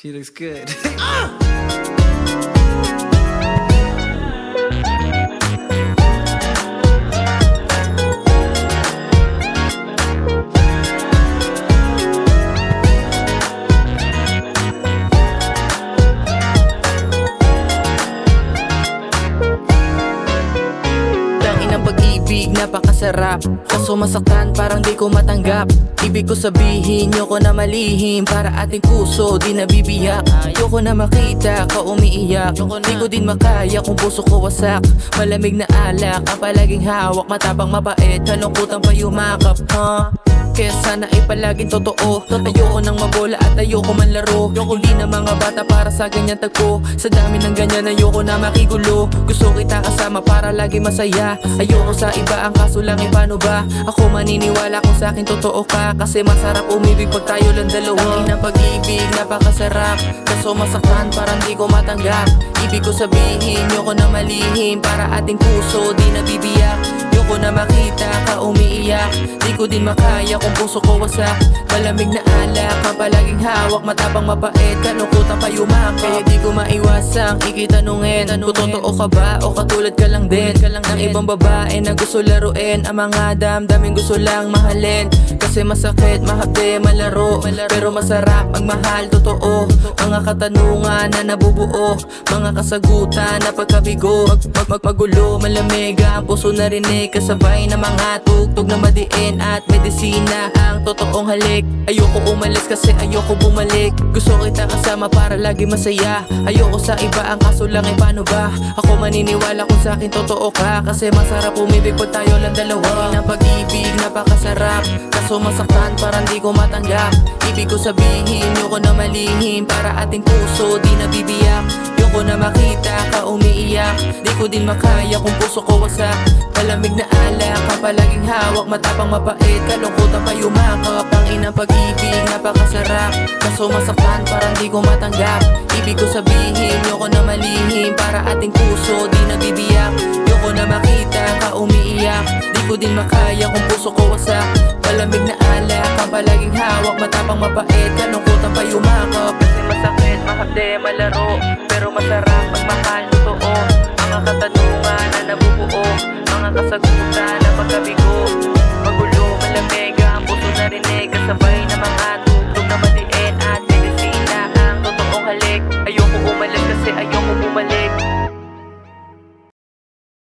She looks good. Ng pag-ibig, napakasarap. Kaso masaktan, parang di ko matanggap. Ibig ko sabihin, yoko na malihim. Para ating puso, di nabibiyak. Yoko na makita ka umiiyak. Di ko din makaya kung puso ko wasak. Malamig na alak, ang palaging hawak. Matapang mabait, kalungkutan pa yumakap, Kaya sana ay palaging totoo. Ayoko nang mabola at ayoko man laro. Hindi na mga bata para sa ganyan tagpo. Sa dami ng ganyan ayoko na makigulo. Gusto kita kasama para lagi masaya. Ayoko sa iba, ang kaso lang ay paano ba? Ako maniniwala kung sa akin totoo ka. Kasi masarap umibig pag tayo lang dalawa. Ang inang pag-ibig, napakasarap. Kaso masaktan, parang di ko matanggap. Ibig ko sabihin, yoko na malihim. Para ating puso, di nabibiyak. Yoko na makita ka umiiyak. Di ko din makaya kung puso ko wasak. Malamig na alak, ang palaging hawak. Matapang mabait, kalungkutan pa yumakap. Kaya di ko maiwasang ikitanungin kung totoo ka ba o katulad ka lang din ng ibang babae na gusto laruin. Ang mga damdamin gusto lang mahalin. Kasi masakit, mahapde, malaro. Pero masarap ang mahal, totoo. Mga katanungan na nabubuo. Mga kasagutan na pagkabigo. Magulo, malamig ang puso narinig. Kasabay na mga tugtog na madiin at medisina ang totoong halik. Ayoko umalis kasi ayoko bumalik. Gusto kita kasama para lagi masaya. Ayoko sa iba, ang kaso lang ay paano ba? Ako maniniwala kung sa akin totoo ka. Kasi masarap umibig pag tayo lang dalawa. Ang pag-ibig, napakasarap. Kaso masaktan, parang di ko matanggap. Ibig ko sabihin, yoko na malihim. Para ating puso, di nabibiyak. Yoko na makita ka umiiyak. Di ko din makaya kung puso ko wasak. Malamig na alak, ang palaging hawak. Matapang mabait, kalungkutan pa yumakap. Ang inang pag-ibig, napakasarap. Kaso masaktan, parang di ko matanggap. Ibig ko sabihin, yoko na malihim. Para ating puso, di nabibiyak. Yoko na makita ka umiiyak. Di ko din makaya kung puso ko wasak. Malamig na alak, ang palaging hawak. Matapang mabait, kalungkutan pa yumakap. Kasi masakit, mahapde, malaro. Pero masarap ang mahal, totoo. Mga katanungan na nabubuo. Mga kasagutan na pagkabigo. Magulo, malamig ang puso narinig. Kasabay na mga